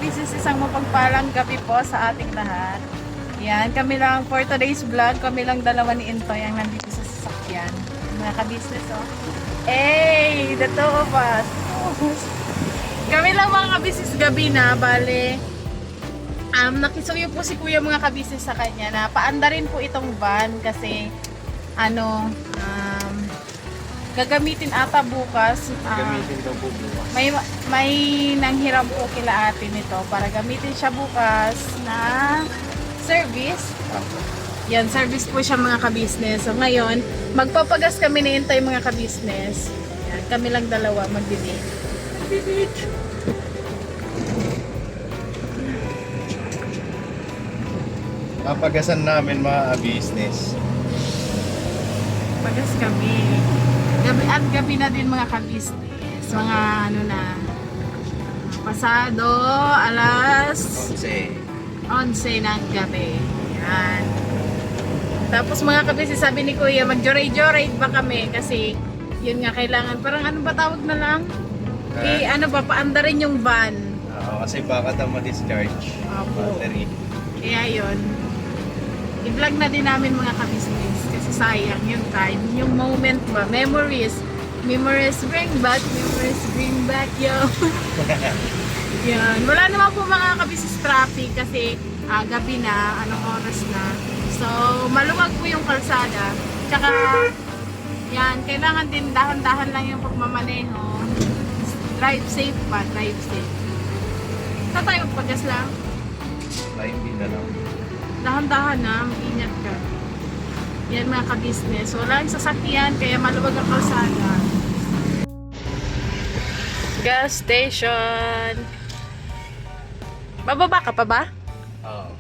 ka-business, isang mapagpalang gabi po sa ating lahat. Yan, kami lang for today's vlog, kami lang dalawa ni Intoy ang nandito sa sasakyan. Mga ka-business, oh. Hey, the two of us. Kami lang mga ka-business gabi na, bale. Nakisuyo po si Kuya mga ka-business sa kanya na paanda rin po itong van kasi gagamitin ata bukas. Gamitin daw po bukas. May nanghiram po kila ate nito para gamitin siya bukas na service. Yan, service po siya mga ka-business. So ngayon, magpapagas kami ni Intay mga ka-business. Yan, kami lang dalawa magbibig. Papagasan namin mga business. Pagas kami. Gabi na din mga ka-business. Mga pasado, alas 11 ng gabi. Yan. Tapos mga ka-business, sabi ni Kuya, mag-joyride ba kami? Kasi yun nga kailangan. Parang ano ba tawag na lang? Paanda rin yung van. Kasi baka daw ma-discharge. Battery. Kaya yun. I-vlog na din namin mga ka-business kasi sayang yung time, yung moment ba, memories bring back yo. Yan, wala naman po mga ka-business traffic kasi gabi na, anong oras na, so maluwag po yung kalsada, tsaka yan, kailangan din dahan-dahan lang yung pagmamaneho, drive safe. Saan tayo magpagas lang? Hindi na lang. Dahan-dahan na, mag-ingat ka. Yan mga ka-business. Wala yung sasakyan, kaya maluwag ang kalsada. Gas station. Bababa ka pa ba? Oo.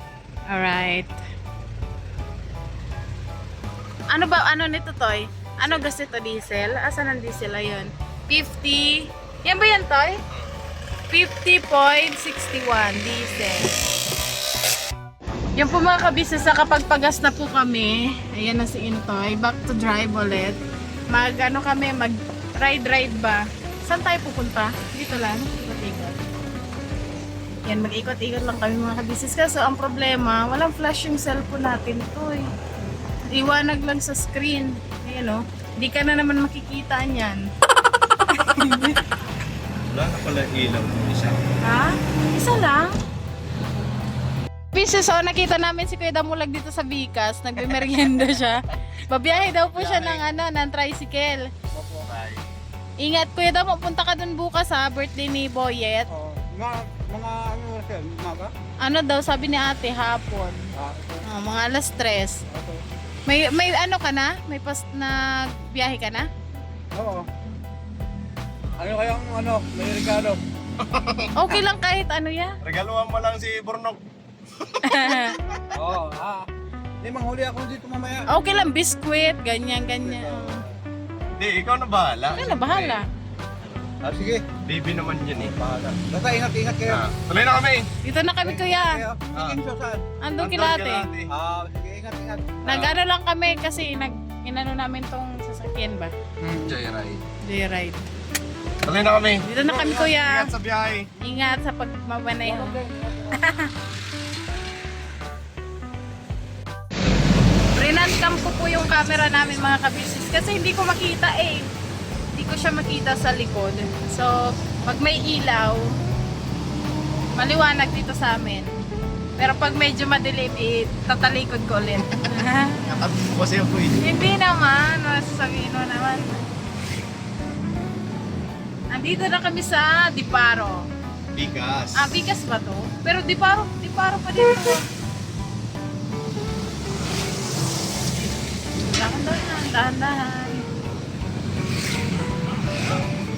Alright. Ano nito, Toy? Ano gas ito? Diesel? Asan ang diesel? Ayun. 50. Yan ba yan, Toy? 50.61 diesel. Yung po mga ka-business, kapag pagas na po kami, ayan na si Intoy, back to drive ulit. Mag-ride ba? Saan tayo pupunta? Dito lang, ikot-ikot. Yan, mag-ikot-ikot lang kami mga ka-business. Kaso ang problema, walang flash yung cellphone natin, Toy. Iwanag lang sa screen. Ayan o, di ka na naman makikita niyan. Wala na pala ilaw ng isa. Ha? Isa lang? Business, nakita namin si Kuya Damulag dito sa Bicas, nagbe-merienda siya. Babiyahe daw po siya ng tricycle. Ingat Kuya Dam, punta ka dun bukas ha, birthday ni Boyet. Mga ano sir, umaga? Ano daw sabi ni ate hapon? Mga alas 3. May ka na? May biyahe ka na? Oo. Ano kayang may regalo? Okay lang kahit ano ya. Regaluhan mo lang si Bornok. Oo, Hindi, manghuli ako dito mamaya. Okay lang, biskwit, ganyan. Hindi, ikaw na bahala. Ikaw na bahala. Sige. Baby naman yun eh. Bahala. Basta ingat kayo. Tuloy na kami. Dito na kami Kuya. Sige, saan? Andun kilate. Sige, ingat. Nag-ano lang kami kasi inano namin tong sasakyan ba? Joyride. Tuloy na kami. Dito na kami Kuya. Ingat sa biyahe. Ingat sa pagmamaneho. Rinancam ko po yung camera namin mga ka-business kasi hindi ko makita eh. Hindi ko siya makita sa likod. So, pag may ilaw, maliwanag dito sa amin. Pero pag medyo madilim, tatalikod ko ulit. Nakatabi ko kasi ako eh. Hindi naman. Masasabihin mo naman. Nandito na kami sa Diparo. Bigas. Bigas ba to? Pero Diparo pa dito. Dahan-dahan.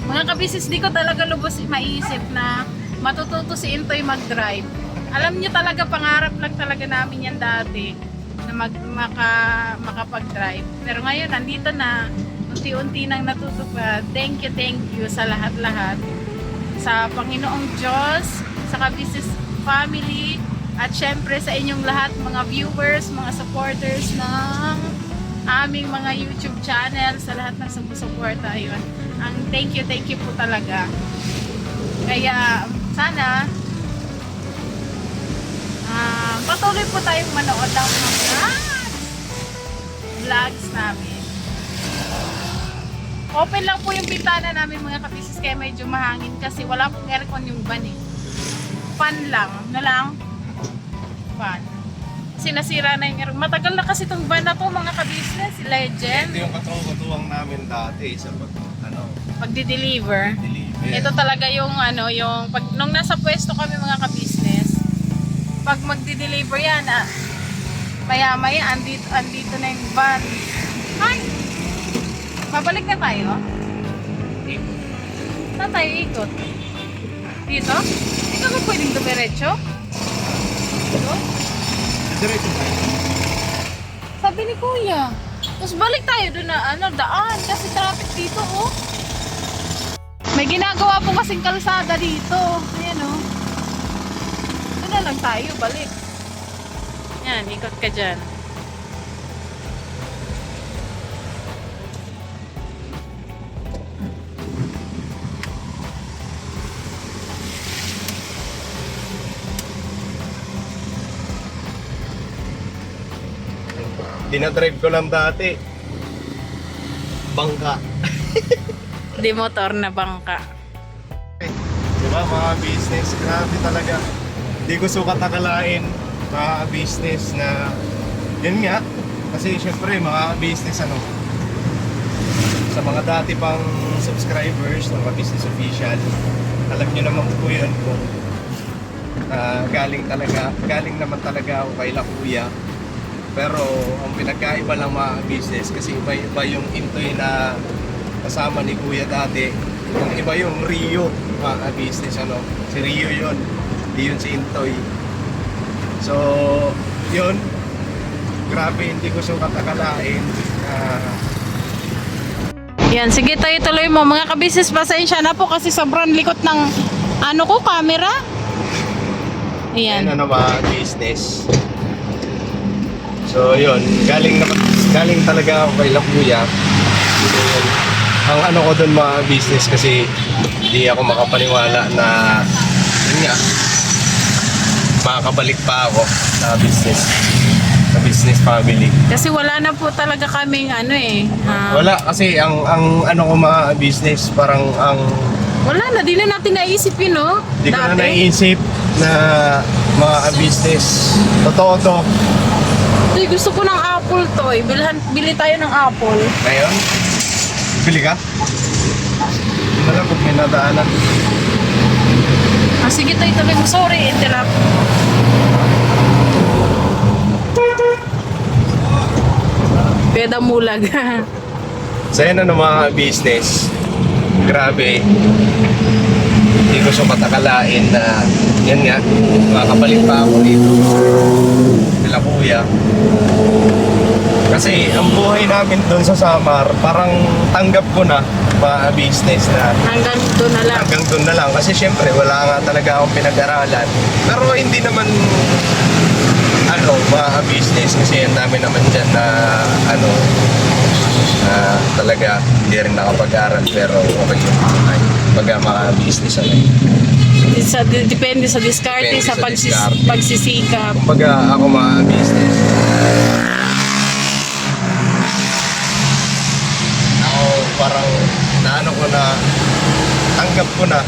Mga ka-business, di ko talaga lubos maisip na matututo si Intoy mag-drive. Alam niyo talaga, pangarap lang talaga namin yan dati na makapag-drive. Pero ngayon, nandito na, unti-unti nang natutupad. Thank you sa lahat-lahat. Sa Panginoong Diyos, sa ka-business family, at syempre sa inyong lahat, mga viewers, mga supporters ng aming mga YouTube channel, sa lahat ng sumusuporta. Ayun. Ang thank you po talaga. Kaya sana patuloy po tayong manood ng mga vlogs namin. Open lang po yung bintana namin mga kabisis kaya medyo mahangin kasi wala pong aircon yung van eh. Fan lang. Ano lang? Fan. Kasi nasira na yung aircon. Matagal na kasi itong van na to mga kabisnes. Legend. Ito yung katuwang namin dati sa Pagdi-deliver. deliver. Ito talaga yung ano, yung pag nung nasa pwesto kami mga ka-business, pag magdi-deliver yan, maya-maya andito na yung van. Ay! Babalik na tayo? Saan tayo ikot? Dito? Dito ba pwedeng dumiretso? Dito? Diretso tayo. Sabi ni Kuya. Tapos balik tayo doon na daan kasi traffic dito oh. May ginagawa po kasing kalsada dito. Ayan oh. Doon na lang tayo, balik. Yan, ikot ka dyan. Dinadrive ko lang dati. Bangka. Di motor na bangka. Diba mga business, grabe talaga. Hindi ko sukat akalain mga business na yun nga. Kasi syempre mga business sa mga dati pang subscribers ng mga business official, alam nyo naman po yun kung galing naman talaga ako kay La Kuya. Pero ang pinagkaiba lang mga business kasi iba yung Intoy na kasama ni Kuya dati. Yung iba yung Rio mga business Si Rio yun, hindi yun si Intoy. So, yun. Grabe, hindi ko sukat akalain. Yan, sige tayo tuloy mo. Mga ka-business, pasensya na po kasi sobrang likot ng camera. Ayan. Ayan mga business. So yun, galing talaga ako kay La Kuya. So, yun. Ang ko doon mga business kasi hindi ako makapaniwala na yun nga, makakabalik pa ako sa business family. Kasi wala na po talaga kaming Wala kasi ang ko mga business parang wala na, di na natin naisip yun, no? hindi ko na naisip na mga business. Totoo to. Uy, gusto ko ng apple to eh. Bili tayo ng apple. Ngayon, bili ka? Hindi na lang kung may nadaanan. Sige tayo tuloy mo. Sorry, interrupt. Peda mulag. So yan mga business. Grabe. Hindi ko siya matakalain na yan nga, makakapalit pa ako dito. Nila Kuya. Kasi ang buhay namin doon sa Samar, parang tanggap ko na mga business na Hanggang doon na lang. hanggang doon na lang. Kasi syempre wala nga talaga akong pinag-aralan. Pero hindi naman mga business kasi ang dami naman dyan na talaga hindi rin nakapag-aral pero okay yung buhay. Pagka mga business Depende sa diskarte, Depende sa sa diskarte. pagsisikap. Kumbaga ako mga business. Ako parang ko na, tanggap ko na,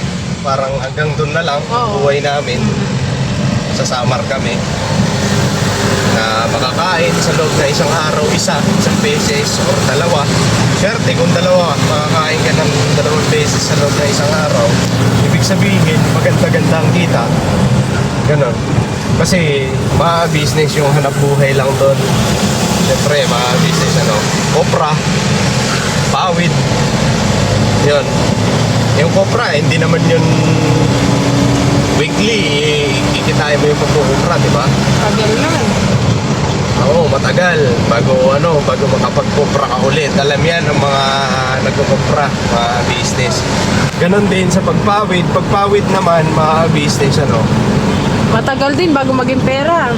parang hanggang doon na lang Oo. buhay namin. Sa Samar kami na makakain sa loob na isang araw, isang beses or dalawa. Swerte kung dalawa, makakain ka ng 2 beses sa loob na isang araw. Ibig sabihin, maganda-ganda ang kita. Ganon. Kasi mga business yung hanap buhay lang doon. Siyempre, mga business kopra, pawid. Yun. Yung kopra, hindi naman yun weekly, kikitain mo yung pagkukupra, di ba? Tagal lang. Oo, matagal bago makapagkupra ka ulit. Alam yan ng mga nagkukupra, mga business. Ganon din sa pagpawid. Pagpawid naman, mga business, Matagal din bago maging pera.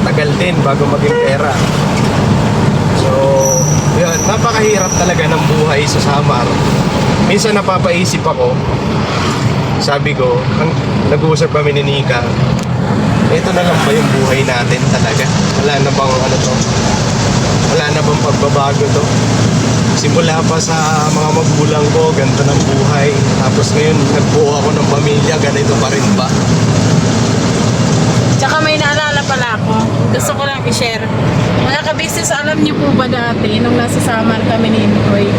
matagal din bago maging pera. So, yun, napakahirap talaga ng buhay sa Samar. Minsan napapaisip ako, sabi ko, nag-uusap kami ni Nika, ito na lang ba yung buhay natin talaga? Wala na bang ano to? Wala na bang pagbabago to? Simula pa sa mga magulang ko, ganito ng buhay. Tapos ngayon, nagbuo ako ng pamilya, ganito pa rin ba? Tsaka may naalala pala ako. Gusto ko lang i-share. Mga ka-business, alam niyo po ba dati, nung nasa Samar kami ni Imkoy,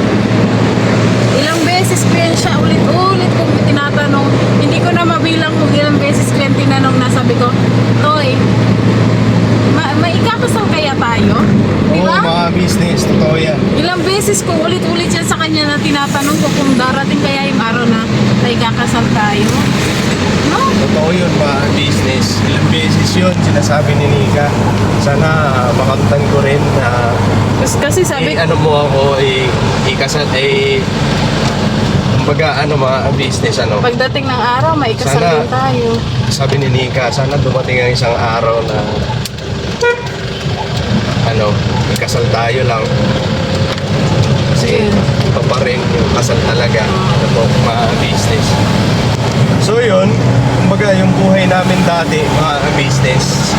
ilang beses ko yan siya ulit-ulit kong tinatanong. Hindi ko na mabilang kung ilang beses ko yan tinanong na sabi ko, Toy, maikakasal kaya tayo? Di Oo, ba? mga business, totoo yan. Ilang beses ko ulit-ulit yan sa kanya na tinatanong ko kung darating kaya yung araw na ikakasal tayo. No? Totoo yun, mga business. Ilang beses yun, sinasabi ni Nika. Sana makamtan ko rin na Kasi sabi ano mo ako, ikasal, kumbaga, mga business, pagdating ng araw, may ikasal Sana- din tayo. sabi ni Nika, sana dumating ang isang araw na ikasal tayo lang. Kasi iba pa rin yung kasal talaga. Mga business. So yun, kumbaga yung buhay namin dati, mga business,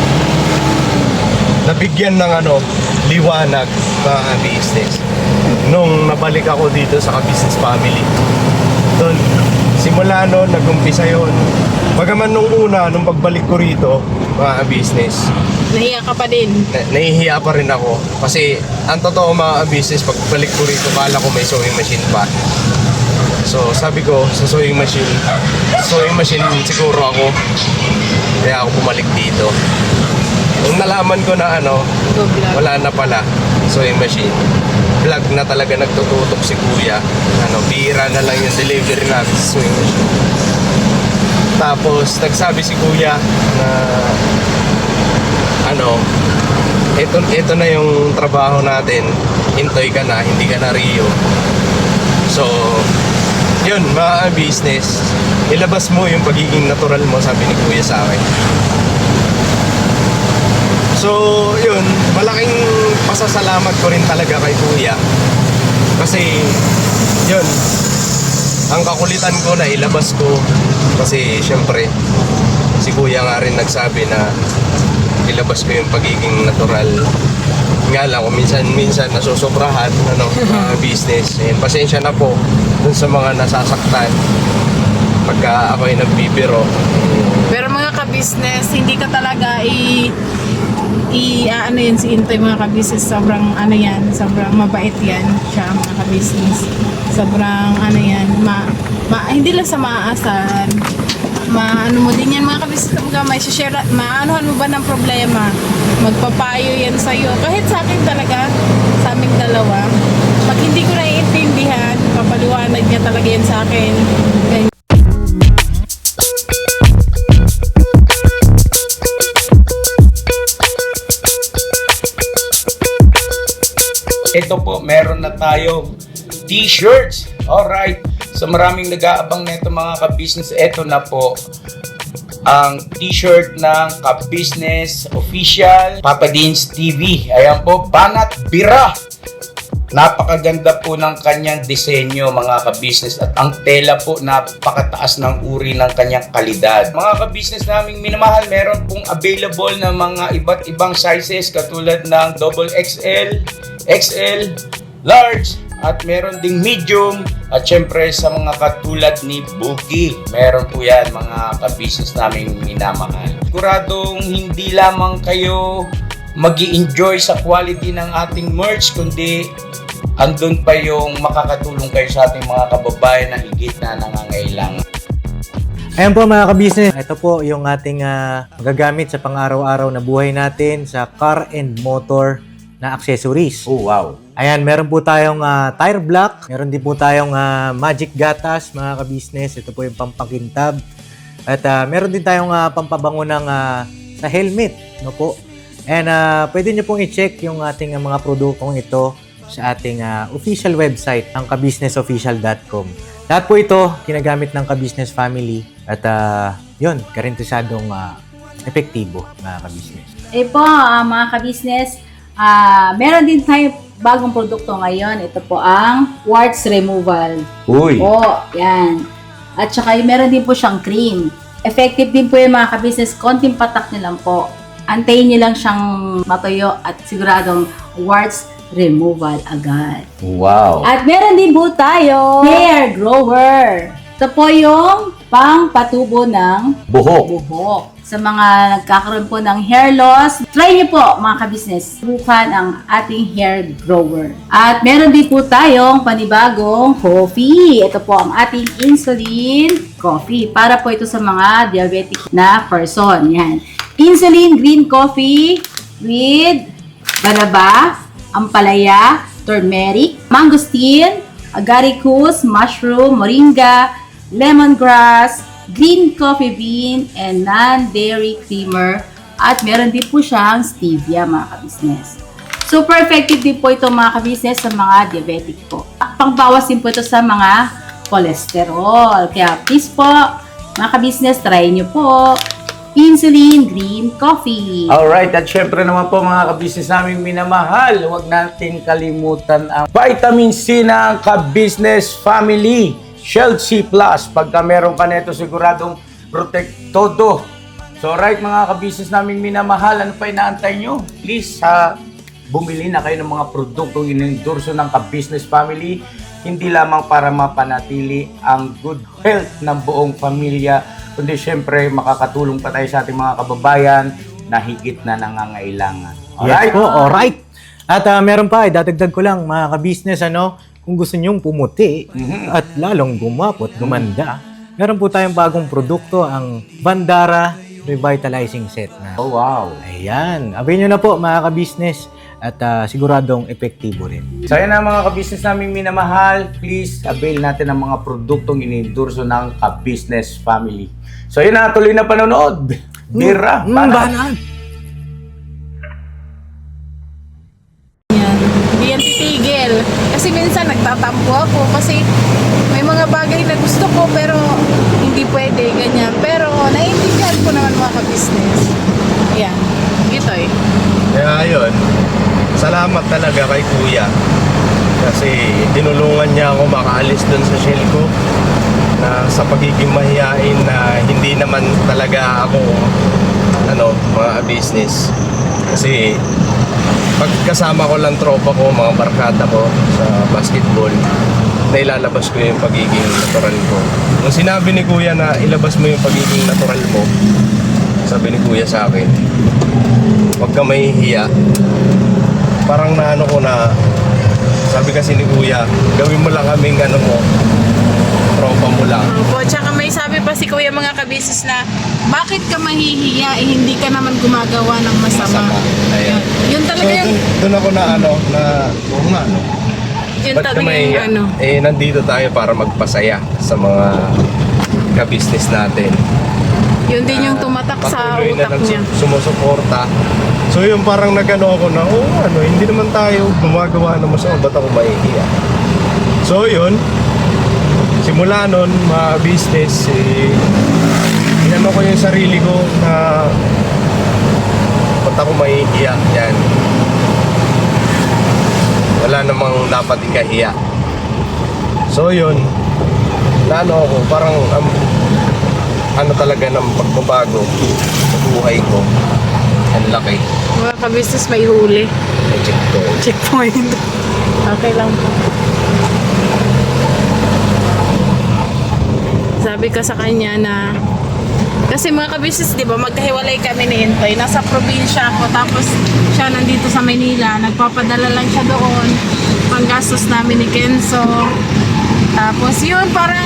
nabigyan ng liwanag, mga business. Nung nabalik ako dito sa business family. Doon, simula noon, nag-umpisa yun. Bagaman nung una, nung pagbalik ko rito, mga business, Nahiya ka pa din. nahihiya pa rin ako. Kasi, ang totoo mga business, pagbalik ko rito, kala ko may sewing machine pa. So, sabi ko, sa sewing machine siguro ako. Kaya ako bumalik dito. Nung nalaman ko na Go vlog. wala na pala sewing machine. Vlog na talaga nagtututok si Kuya. Bihira na lang yung delivery natin sa sewing machine. Tapos, nagsabi si Kuya na ito na yung trabaho natin. Hintoy ka na, hindi ka na Rio. So, yun, mga business, ilabas mo yung pagiging natural mo, sabi ni Kuya sa akin. So, yun, malaking pasasalamat ko rin talaga kay Kuya. Kasi, yun, ang kakulitan ko na ilabas ko. Kasi, syempre, si Kuya nga rin nagsabi na ilabas ko yung pagiging natural. Nga lang, kung minsan nasusobrahan, business. And pasensya na po dun sa mga nasasaktan pagka ako'y nagbibiro. Pero mga ka-business, hindi ka talaga yan si Intoy, mga ka-business, sobrang sobrang mabait yan siya, mga ka-business. Sobrang hindi lang sa maaasahan. Mo din yan, mga ka-business, may share, maanuhan mo ba ng problema, magpapayo yan sa'yo, kahit sa akin talaga, sa aming dalawa, pag hindi ko naiintindihan, papaliwanag niya talaga yan sa akin. Ganyan. Ito po, meron na tayong t-shirts. Alright. So maraming nag-aabang nito mga ka-business. Ito na po ang t-shirt ng ka-business official Papa Dean's TV. Ayan po, Banat Bira. Napakaganda po ng kanyang disenyo mga ka-business at ang tela po napakataas ng uri ng kanyang kalidad. Mga ka-business naming minamahal, meron pong available na mga iba't ibang sizes katulad ng XXL, XL, large, at meron ding medium at syempre sa mga katulad ni Boogie. Meron po yan mga ka-business naming minamahal. Siguradong hindi lamang kayo mag-i-enjoy sa quality ng ating merch kundi andun pa yung makakatulong kayo sa ating mga kababayan na higit na nangangailangan. Ayan po mga ka-business, ito po yung ating magagamit sa pang-araw-araw na buhay natin sa car and motor na accessories. Oh wow! Ayan, meron po tayong tire block, meron din po tayong magic gatas mga ka-business, ito po yung pampakintab. At meron din tayong pampabango ng sa helmet, no po. And pwede nyo pong i-check yung ating mga produktong ito sa ating official website, ang kabusinessofficial.com. Lahat po ito ginagamit ng ka-business family at yun, garantisadong epektibo mga ka-business. Po, mga ka-business, meron din tayo bagong produkto ngayon. Ito po ang quartz removal. Uy! Po, yan. At saka meron din po siyang cream. Effective din po yung mga ka-business, konting patak nyo lang po. Antayin nyo lang siyang matuyo at siguradong warts removal agad. Wow. At meron din po tayo hair grower. Ito po yung pang-patubo ng buhok. Sa mga nagkakaroon po ng hair loss, try niyo po mga ka-business, subukan ang ating hair grower. At meron din po tayong panibagong coffee. Ito po ang ating insulin coffee. Para po ito sa mga diabetic na person. Yan. Insulin green coffee with banaba, ampalaya, turmeric, mangosteen, agaricus, mushroom, moringa, lemongrass, green coffee bean, and non-dairy creamer. At meron din po siyang stevia mga ka-business. Super effective din po ito mga ka-business sa mga diabetic po. Pangbawas din po ito sa mga cholesterol. Kaya please po, mga ka-business, try nyo po insulin green coffee. Alright, at syempre naman po mga ka-business naming minamahal, huwag natin kalimutan ang vitamin C ng ka-business family. Shield C+, pagka meron ka nito siguradong protect todo. So right mga ka-business naming minamahal, ano pa inaantay nyo? Please, bumili na kayo ng mga produktong inendorso ng ka-business family, hindi lamang para mapanatili ang good health ng buong pamilya, kundi syempre makakatulong pa tayo sa ating mga kababayan na higit na nangangailangan. Yes po, alright. At meron pa, dadagdag ko lang mga ka-business, kung gusto nyong pumuti at lalong gumapot, gumanda, meron po tayong bagong produkto, ang Bandara Revitalizing Set na. Oh wow. Ayan, abay nyo na po mga ka-business at siguradong epektibo rin. So yan ang mga ka-business naming minamahal, please avail natin ang mga produktong inendorso ng ka-business family. So yun na, tuloy na panonood. Bira, Banat. Hindi yan titigil. Kasi minsan nagtatampo ako kasi may mga bagay na gusto ko pero hindi pwede, ganyan. Pero naiintindihan ko naman mga ka-business. Ayan, ito eh. Kaya yun, salamat talaga kay Kuya. Kasi tinulungan niya ako makaalis dun sa shell ko na sa pagiging mahihain na hindi naman talaga ako mga business. Kasi pagkasama ko lang tropa ko, mga barkada ko sa basketball, nailalabas ko yung pagiging natural ko. Nung sinabi ni Kuya na ilabas mo yung pagiging natural mo, sabi ni Kuya sa akin, huwag ka mahihiya. Parang naano ko na, sabi kasi ni Kuya, gawin mo lang kaming tropa mo lang. Opo, tsaka may sabi pa si Kuya mga kabisnes na bakit ka mahihiya hindi ka naman gumagawa ng masama. Ayan. Yun So talaga yung, doon ako na yun ba't ka talaga mahihiya? yung Nandito tayo para magpasaya sa mga ka-business natin. yun din yung tumatak sa Patuloy utak na niya. sumusuporta. So yung parang nagano ako na, hindi naman tayo gumagawa ng masama, ba't ako mahihiya? So yun, simula nun, mga business, inano ko yung sarili ko na ba't ako mahihiya, yan. Wala namang dapat ikahiya. So yun, naano ako, parang talaga ng pagbabago sa buhay ko. Ang laki. Mga kabisnes may huli. May checkpoint. Checkpoint. Okay lang po. Sabi ko sa kanya na kasi mga kabisnes, di ba, magkahiwalay kami ni Intoy. Nasa probinsya ako, tapos siya nandito sa Manila. Nagpapadala lang siya doon. Panggastos namin ni Kenzo. Tapos yun, parang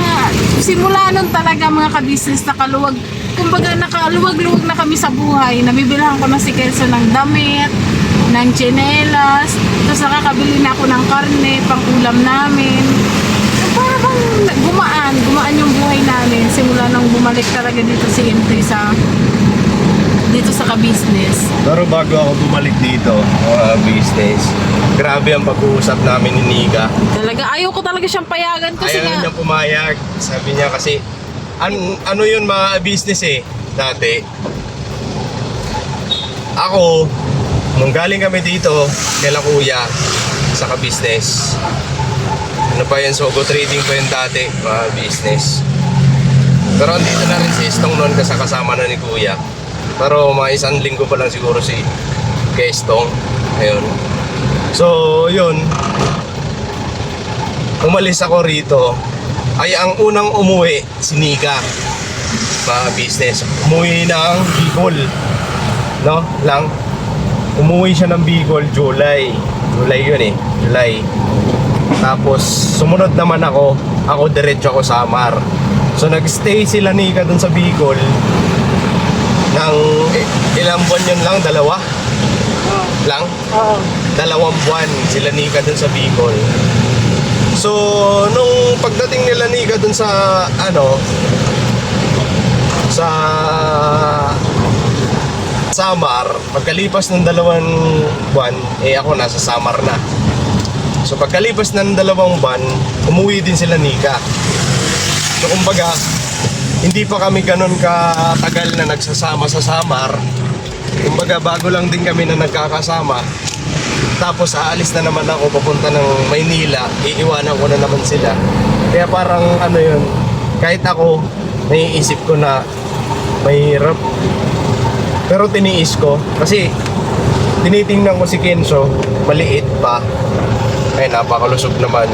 simula nun talaga mga kabisnes nakaluwag. Kumbaga nakaluwag-luwag na kami sa buhay. Nabibilhan ko na si Kenzo ng damit, ng tsinelas. Tapos nakakabili na ako ng karne, pang ulam namin. Parang gumaan yung buhay namin simula nang bumalik talaga dito si Intoy dito sa ka-business. Pero bago ako bumalik dito, mga business, grabe ang pag-uusap namin ni Nika. Talaga, ayaw ko talaga siyang payagan kasi Ayaw nga, niya pumayag. Sabi niya kasi, ano yun mga business dati. Ako, nung galing kami dito, kila Kuya, sa ka-business. Ano pa yun, Sogo Trading pa yun dati, mga business. Pero andito na rin si Estong noon kasi kasama na ni Kuya. Pero mga isang linggo pa lang siguro si Estong. Ayun. So, yun. Umalis ako rito. Ay, ang unang umuwi, si Nika. Mga business. Umuwi ng Bicol. No? Lang. Umuwi siya ng Bicol, July. July yun eh. July. Tapos, sumunod naman ako. Ako, diretso ako sa Samar. So, nag-stay sila Nika dun sa Bicol. Ng ilang buwan yun lang? 2? Lang? Oo. 2 buwan sila Nika dun sa Bicol. So, nung pagdating nila Nika dun sa, sa Samar, pagkalipas ng 2 buwan, ako nasa Samar na. So, pagkalipas ng 2 buwan, umuwi din sila Nika. So, kumbaga, hindi pa kami ganun katagal na nagsasama sa Samar. Kumbaga, bago lang din kami na nagkakasama. Tapos aalis na naman ako papunta ng Maynila, iiwanan ko na naman sila. Kaya parang yun, kahit ako, naiisip ko na mahirap. Pero tiniis ko kasi tinitingnan ko si Kenzo, maliit pa. Ay, napakalusog naman.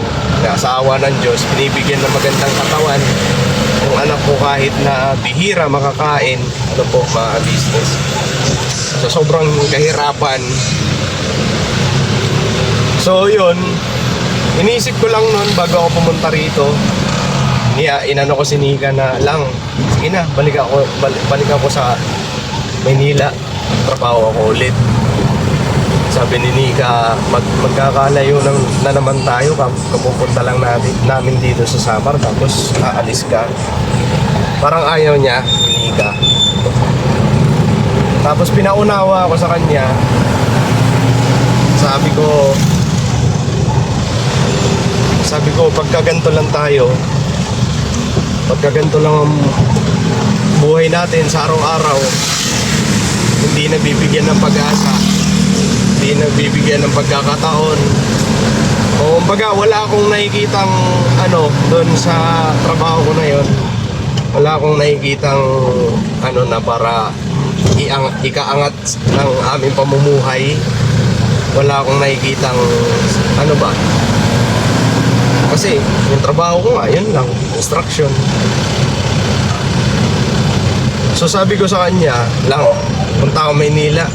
Asawa ng Diyos, binibigyan ng magandang katawan. Yung anak ko kahit na bihira makakain, mga business. So sobrang kahirapan. So yun, iniisip ko lang nun bago ako pumunta rito. Inano ko si Nika na lang, sige na, balik ako sa Maynila, trabaho ako ulit. Sabi ni Nika, magkakalayo na naman tayo, kapupunta lang namin dito sa Samar, tapos aalis ka. Parang ayaw niya, ni Nika. Tapos pinaunawa ako sa kanya. Sabi ko, pagka ganito lang tayo, pagka ganito lang ang buhay natin sa araw-araw, hindi nabibigyan ng pag-asa, hindi nabibigyan ng pagkakataon. O kumbaga, wala akong nakikitang doon sa trabaho ko na yon. Wala akong nakikitang na para ikaangat ng aming pamumuhay. Wala akong nakikitang kasi yung trabaho ko nga, yun lang, instruction. So sabi ko sa kanya, lang, punta ako Maynila.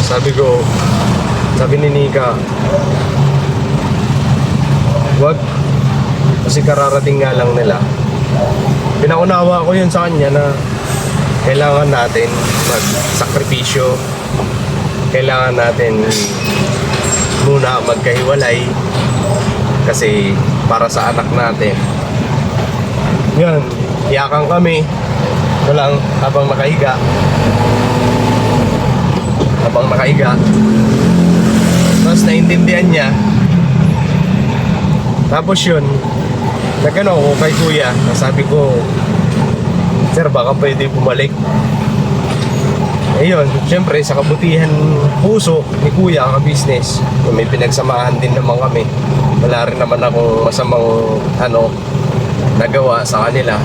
Sabi ni Nika, wag, kasi kararating nga lang nila. Pinaunawa ko yun sa kanya na kailangan natin magsakripisyo, kailangan natin muna magkahiwalay kasi para sa anak natin. Yan, iyakan kami. Ito lang, habang nakahiga. Tapos naintindihan niya. Tapos yun, nagano ako kay Kuya. Sabi ko, sir, baka pwede bumalik. Ayun, syempre sa kabutihan puso ni Kuya, ka-business, may pinagsamahan din naman kami. Wala rin naman akong masamang nagawa sa kanila.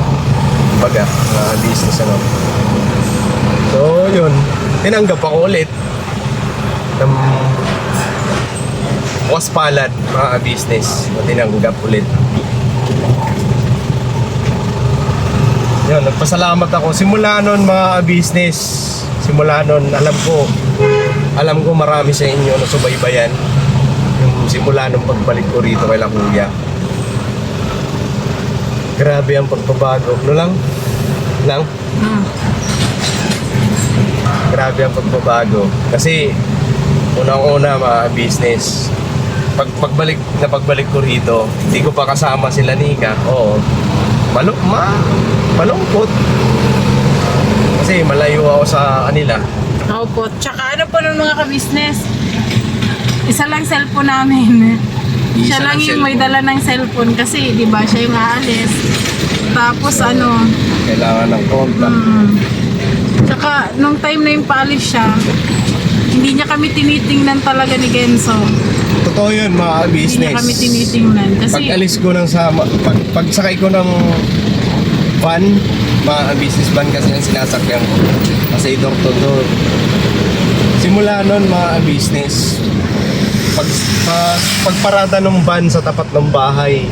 Baga, business So yun, tinanggap ako ulit. Bukas palad, mga business, tinanggap ulit. Yun, nagpasalamat ako. Simula nun, mga business, alam ko marami sa inyo na subaybayan yung simula nung pagbalik ko rito kay Kuya. Grabe ang pagbabago. Grabe ang pagbabago. Kasi unang-una, mga business, pagbalik ko rito, hindi ko pa kasama sila Nika. Oo. Malungkot. Kasi malayo ako sa kanila. Opo. Tsaka po ng mga ka-business, isa lang cellphone namin. Siya lang yung may dala ng cellphone kasi, di ba, siya yung aalis. Tapos kailangan ng contact. Tsaka, nung time na yung paalis siya, hindi niya kami tinitingnan talaga ni Genso. Totoo yun mga Hindi business. niya kami tinitingnan. Kasi, Pag alis ko ng pagsakay ko ng van, mga business van kasi ang sinasakyan ko. Kasi door to door. Simula nun mga business, pagparada ng van sa tapat ng bahay,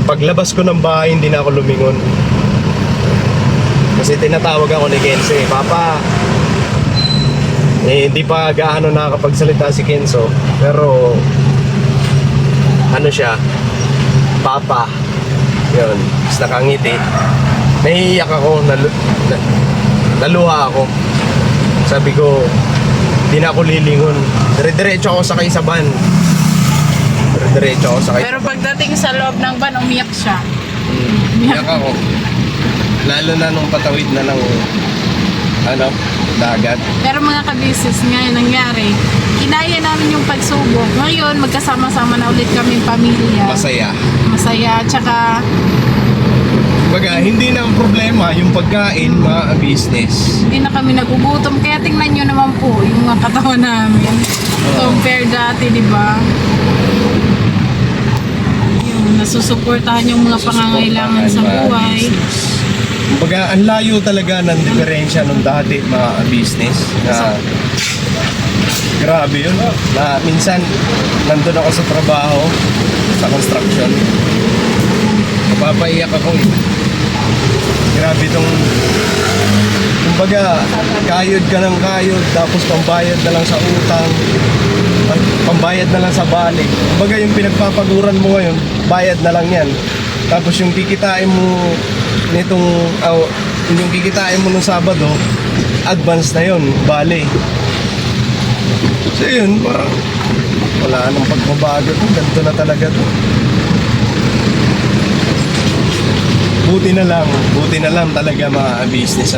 paglabas ko ng bahay, hindi na ako lumingon. Kasi tinatawag ako ni Kenzie, Papa. Hindi pa gaano nakakapagsalita si Kenzo, pero ano siya, Papa. Yun, tapos nakangiti. Naiiyak ako, naluha ako. Sabi ko, di na ako lilingon. Dire-diretso ako sakay sa van. Dire-diretso ako sakay. pero pagdating sa loob ng van, umiyak siya. Iyak ako. Lalo na nung patawid na ng dagat. Pero mga ka-business ngayon nangyari, kinaya namin yung pagsubok. Ngayon, magkasama-sama na ulit kaming pamilya. Masaya. Masaya, tsaka Baga, hindi na ang problema yung pagkain, mga business. hindi na kami nagugutom. Kaya tingnan nyo naman po yung mga katawan namin. Compare dati, di ba? Yung nasusuportahan yung mga pangangailangan sa buhay. Baga, ang layo talaga ng diferensya nung dati, mga business. Na, grabe yun. Na minsan, nandun ako sa trabaho, sa construction. Napapaiyak ako eh. Grabe tong kumbaga, kayod ka ng kayod, tapos pambayad na lang sa utang, pambayad na lang sa balik. Kumbaga yung pinagpapaguran mo ngayon, bayad na lang yan. Tapos yung kikitain mo nitong, yung kikitain mo nung Sabado, advance na yun, bale. So yun, parang wala nang pagbabago to, ganito na talaga to. Buti na lang talaga mga business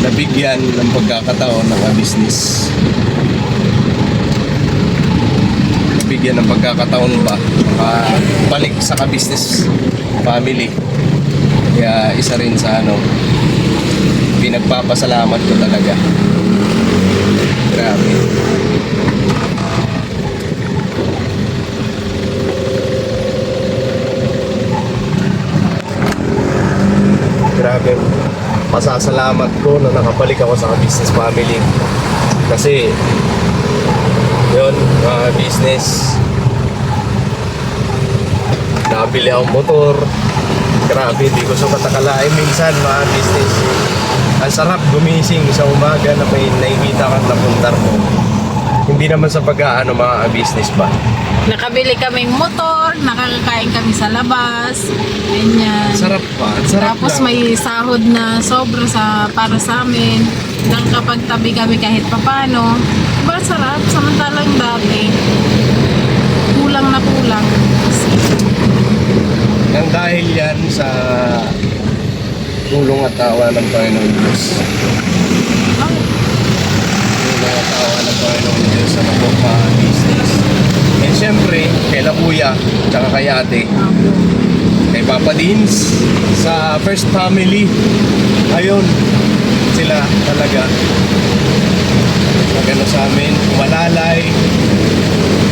nabigyan ng pagkakataon ng business. Nabigyan ng pagkakataon ba makabalik sa ka-business family. Kaya isa rin sa pinagpapasalamat ko talaga. Grabe. Grabe, pasasalamat ko na nakabalik ako sa business family. Kasi, yun, mga business, nabili akong motor. Grabe, hindi ko sa katakalain minsan, mga business. Ang sarap gumising sa umaga na may nakikita kang napundar mo. Hindi naman sa mga business ba. Nakabili kaming motor, nakakakain kami sa labas, ganyan. Sarap pa, sarap Tapos lang. may sahod na sobra para sa amin. Nakakapagtabi kami kahit papano. Diba sarap? Samantalang dati, kulang na kulang. Nang dahil yan sa tulong at tawa ng Panginoon Diyos. Tulong at tawa ng Panginoon Diyos sa mga business. And syempre, kay La Kuya, tsaka kay Ate, kay Papa Dins, sa first family, ayun, sila talaga. Magano sa amin, malalay,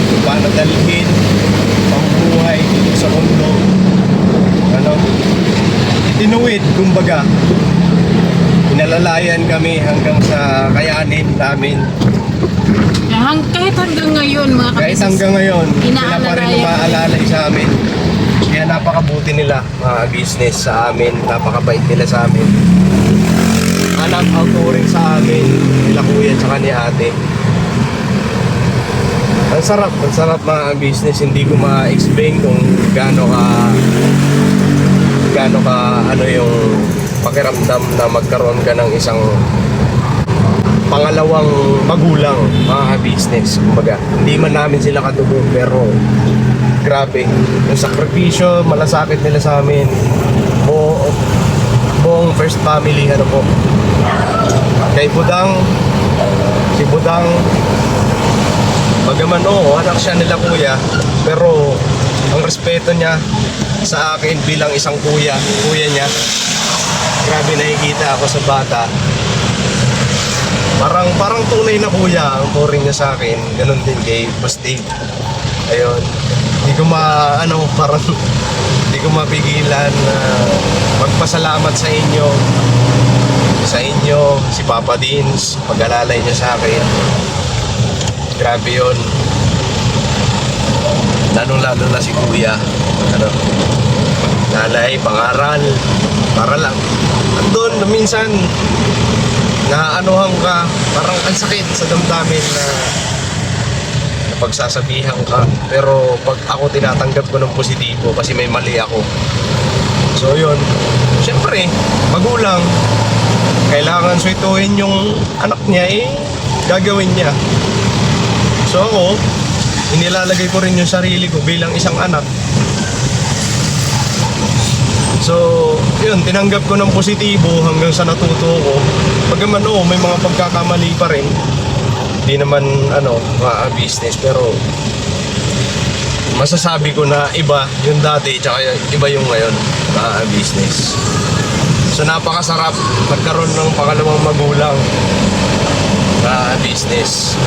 kung paano dalhin, pangbuhay dito sa mundo. Itinuwid, kumbaga. Inalalayan kami hanggang sa kayanin namin. Kahit hanggang ngayon, mga Kahit kabisnes, hanggang ngayon, sila pa rin inaalalayan umaalalay sa amin. Kaya napakabuti nila, mga business sa amin. Napakabait nila sa amin. Anak ang turing sa amin, nila Kuya tsaka ni Ate. Ang sarap mga business. Hindi ko ma-explain kung gaano ka yung pakiramdam na magkaroon ka ng isang pangalawang magulang, mga business. Kumbaga, hindi man namin sila katubo, pero grabe, yung sakripisyo, malasakit nila sa amin. Buong first family, po. Kay Budang, si Budang, bagaman anak siya nila Kuya, pero ang respeto niya sa akin bilang isang kuya niya, grabe nakikita ako sa bata. Parang tunay na kuya ang turing niya sa akin. Ganun din kay Boss Dave. Ayun. Hindi ko mapigilan na magpasalamat sa inyo. Si Papa Dins, pag-alalay niya sa akin. Grabe yun. Lalo na si Kuya. Lalay, pangaral. Para lang. Andun, minsan, naaanuhan ka. Parang ang sakit sa damdamin na pagsasabihan ka. Pero pag ako tinatanggap ko ng positibo kasi may mali ako. So yun, syempre, magulang, kailangan sweetuhin yung anak niya, gagawin niya. So ako, inilalagay ko rin yung sarili ko bilang isang anak. So, yun, tinanggap ko ng positibo hanggang sa natuto ko. Pagkaman, may mga pagkakamali pa rin. Hindi naman, business, pero masasabi ko na iba yung dati, tsaka iba yung ngayon, business. So, napakasarap magkaroon ng pangalawang magulang na business.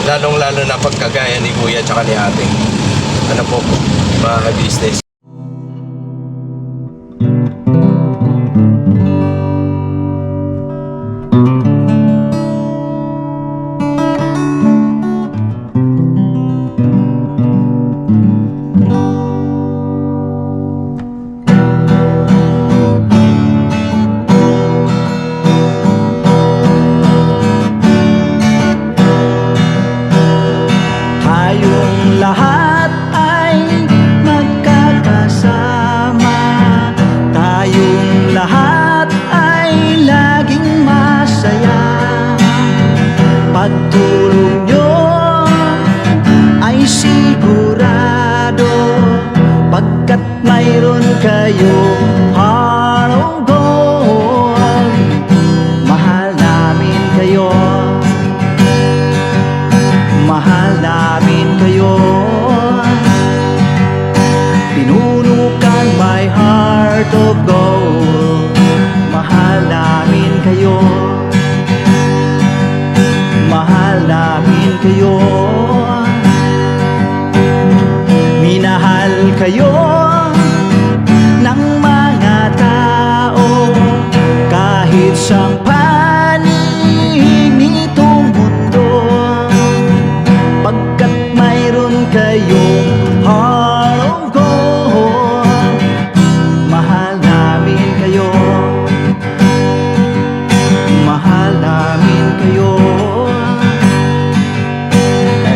Lalong-lalo na pagkagaya ni Kuya tsaka ni Ate. Business. Tayong lahat ay magkakasama. Tayong lahat ay laging masaya. Pagtulong nyo ay sigurado, pagkat mayroon kayong heart of gold. Mahal namin kayo. Mahal namin kayo. Pinuno kang my heart of gold. Mahal namin kayo. Mahal namin kayo. Minahal kayo ng mga tao kahit sang panig nitong mundo, pagkat mayroon kayong heart of gold. Mahal namin kayo. Mahal namin kayo.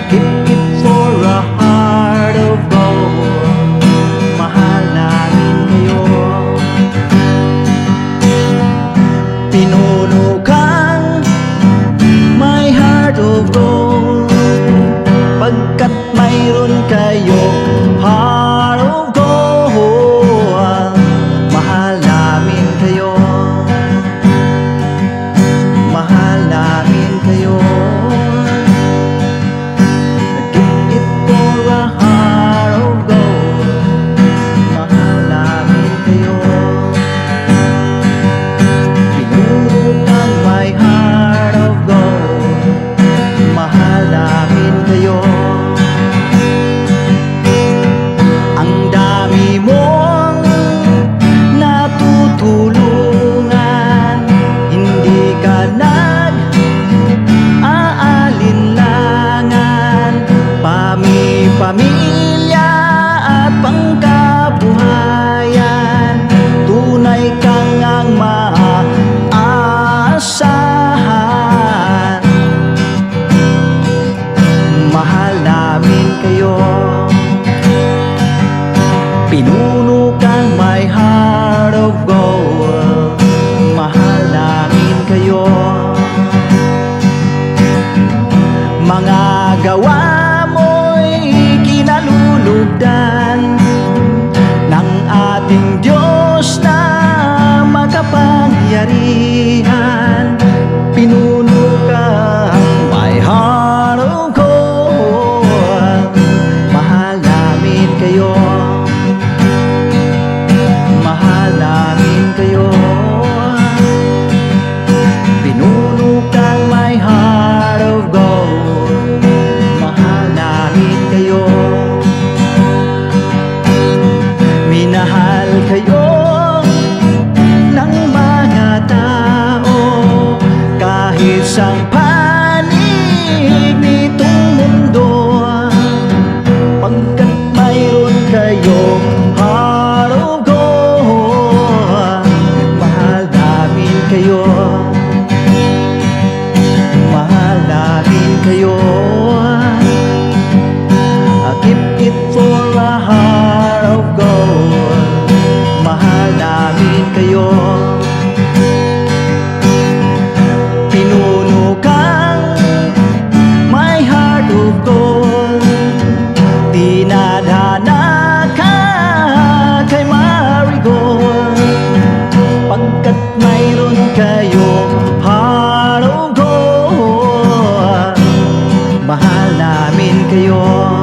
Keep it for a heart of gold. Mahal namin kayo. Pinuno kang my heart of gold, pagkat mayroon kayong heart of gold. Mahal namin kayo. Mahal namin kayo. Give it for a heart of gold. Mahal namin kayo. Pinuno kang my heart of gold. Mahal namin kayo. Ang dami mong natutulungan, hindi ka nag-aalinlangan. Pamilya at pangkabuhayan, tunay kang ang maaasahan. Mahal namin kayo. Pinuno kang my heart of gold. Mahal namin kayo. Mga gawa mo'y kinalulugdan ng ating Diyos na makapangyarihan. Pinuno kang my heart of gold. Mahal namin kayo. Mahal namin kayo. Pinuno kang kayo, heart of gold. Mahal namin kayo, mahal namin kayo. I keep it for a heart of gold. Mahal namin kayo. Pinuno kang my heart of gold. Dinadhana ka kay Marigold. Pagkat mayroon kayo heart of gold. Mahal namin kayo.